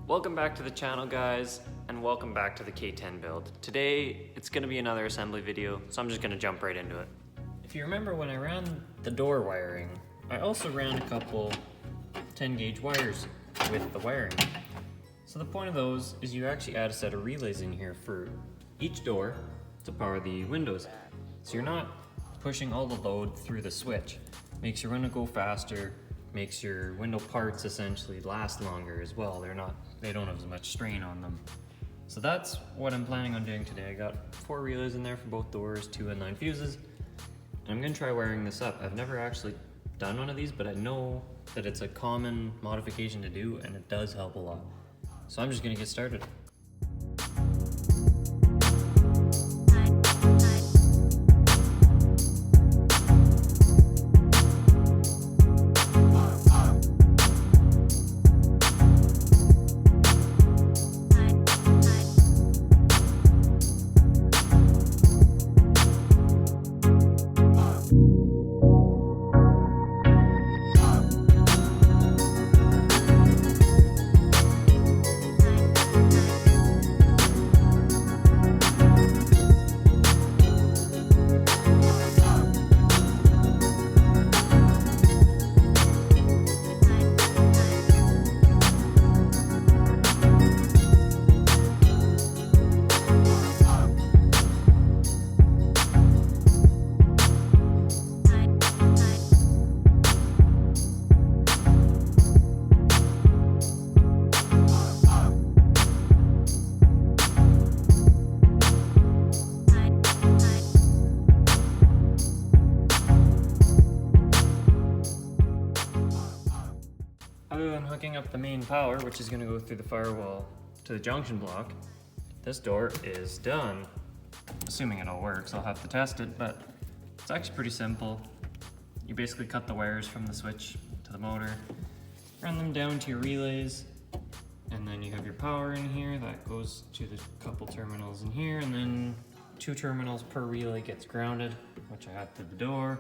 Welcome back to the channel, guys, and welcome back to the K10 build. Today, it's gonna be another assembly video, so I'm just gonna jump right into it. If you remember when I ran the door wiring, I also ran a couple 10 gauge wires with the wiring. So the point of those is you actually add a set of relays in here for each door to power the windows. So you're not pushing all the load through the switch. Makes your window go faster, makes your window parts essentially last longer as well. They don't have as much strain on them. So that's what I'm planning on doing today. I got 4 relays in there for both doors, 2 and 9 fuses. And I'm gonna try wiring this up. I've never actually done one of these, but I know that it's a common modification to do and it does help a lot. So I'm just gonna get started. Other than hooking up the main power, which is going to go through the firewall to the junction block, this door is done. Assuming it all works, I'll have to test it, but it's actually pretty simple. You basically cut the wires from the switch to the motor, run them down to your relays, and then you have your power in here that goes to the couple terminals in here, and then 2 terminals per relay gets grounded, which I have to the door,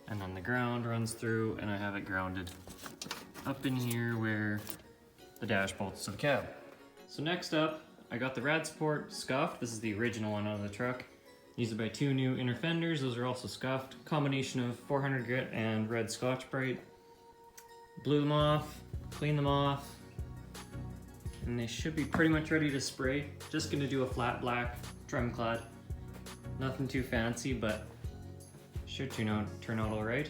and then the ground runs through, and I have it grounded up in here where the dash bolts to the cab. So next up, I got the rad support scuffed. This is the original one out of the truck. These are by 2 new inner fenders. Those are also scuffed. Combination of 400 grit and red Scotch-Brite. Blew them off, cleaned them off, and they should be pretty much ready to spray. Just gonna do a flat black trim clad. Nothing too fancy, but should turn out all right.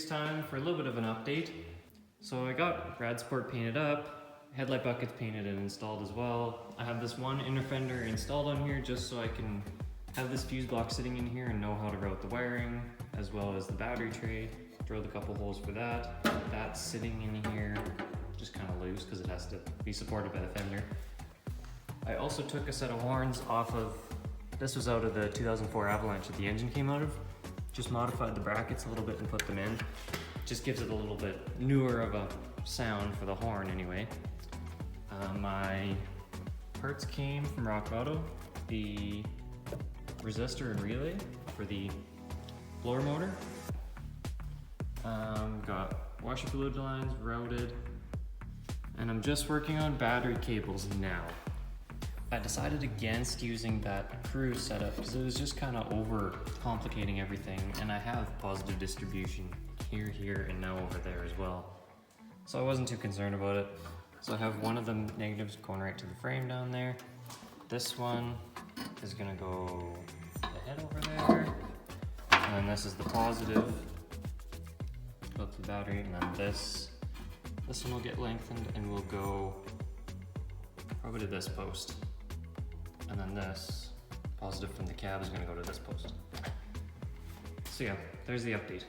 time for a little bit of an update. So I got rad sport painted up, headlight buckets painted and installed as well. I have this one inner fender installed on here just so I can have this fuse block sitting in here and know how to route the wiring, as well as the battery tray. Drilled a couple holes for that. That's sitting in here just kind of loose because it has to be supported by the fender. I also took a set of horns off of, this was out of the 2004 Avalanche that the engine came out of. Just modified the brackets a little bit and put them in. Just gives it a little bit newer of a sound for the horn anyway. My parts came from Rock Auto. The resistor and relay for the blower motor. Got washer fluid lines routed. And I'm just working on battery cables now. I decided against using that cruise setup because it was just kind of over complicating everything, and I have positive distribution here, and now over there as well. So I wasn't too concerned about it. So I have one of the negatives going right to the frame down there. This one is gonna go the head over there. And then this is the positive. Go up to the battery, and then this one will get lengthened and will go probably to this post. And then this positive from the cab is gonna go to this post. So yeah, there's the update.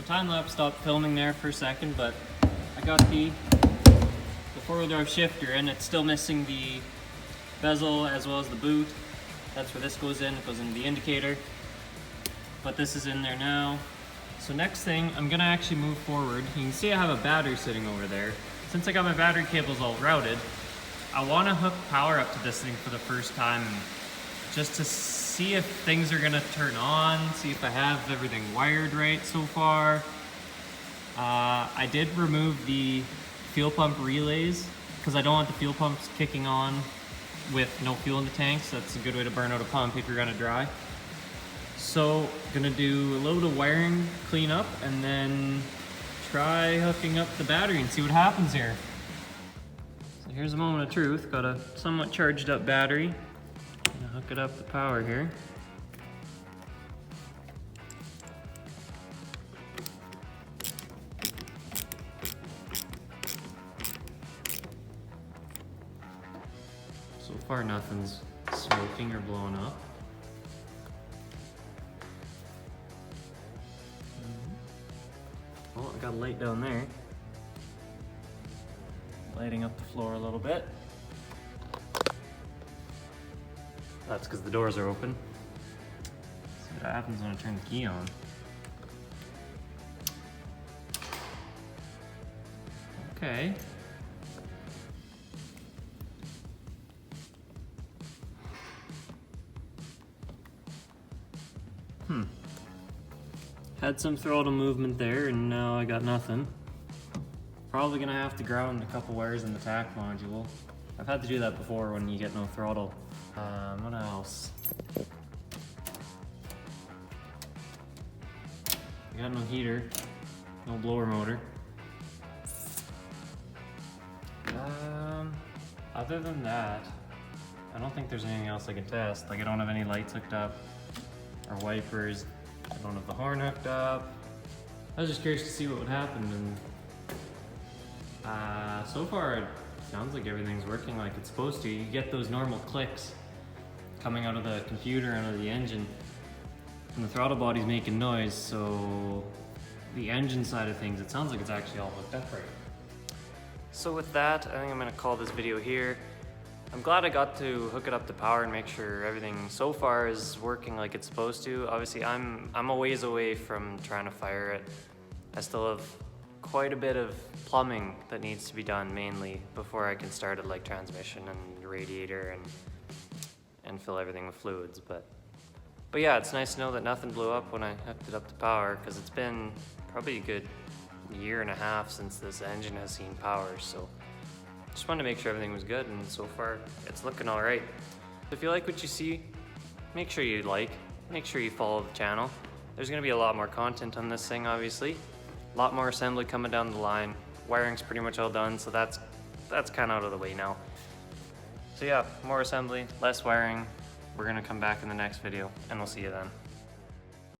Time-lapse stopped filming there for a second, but I got the four-wheel drive shifter, and it's still missing the bezel as well as the boot. That's where this goes in. It goes into the indicator, but this is in there now. So next thing, I'm gonna actually move forward. You can see I have a battery sitting over there. Since I got my battery cables all routed, I wanna hook power up to this thing for the first time, just to see if things are gonna turn on, see if I have everything wired right so far. I did remove the fuel pump relays because I don't want the fuel pumps kicking on with no fuel in the tanks. That's a good way to burn out a pump if you're gonna dry. So gonna do a little bit of wiring cleanup and then try hooking up the battery and see what happens here. So here's a moment of truth. Got a somewhat charged up battery. Gonna hook it up to power here. far nothing's smoking or blowing up. Oh, I got a light down there. Lighting up the floor a little bit. That's because the doors are open. See what happens when I turn the key on. Okay. Had some throttle movement there and now I got nothing. Probably gonna have to ground a couple wires in the TAC module. I've had to do that before when you get no throttle. What else? I got no heater, no blower motor. Other than that, I don't think there's anything else I can test. Like I don't have any lights hooked up or wipers. I don't have the horn hooked up. I was just curious to see what would happen, and so far it sounds like everything's working like it's supposed to. You get those normal clicks coming out of the computer and out of the engine, and the throttle body's making noise, so the engine side of things, it sounds like it's actually all hooked up right. So with that, I think I'm gonna call this video here. I'm glad I got to hook it up to power and make sure everything so far is working like it's supposed to. Obviously, I'm a ways away from trying to fire it. I still have quite a bit of plumbing that needs to be done mainly before I can start it, like transmission and radiator and fill everything with fluids. But yeah, it's nice to know that nothing blew up when I hooked it up to power, because it's been probably a good year and a half since this engine has seen power. So just wanted to make sure everything was good, and so far it's looking all right. If you like what you see, make sure you make sure you follow the channel. There's gonna be a lot more content on this thing, obviously. A lot more assembly coming down the line. Wiring's pretty much all done, so that's kind of out of the way now. So yeah, more assembly, less wiring. We're gonna come back in the next video, and we'll see you then.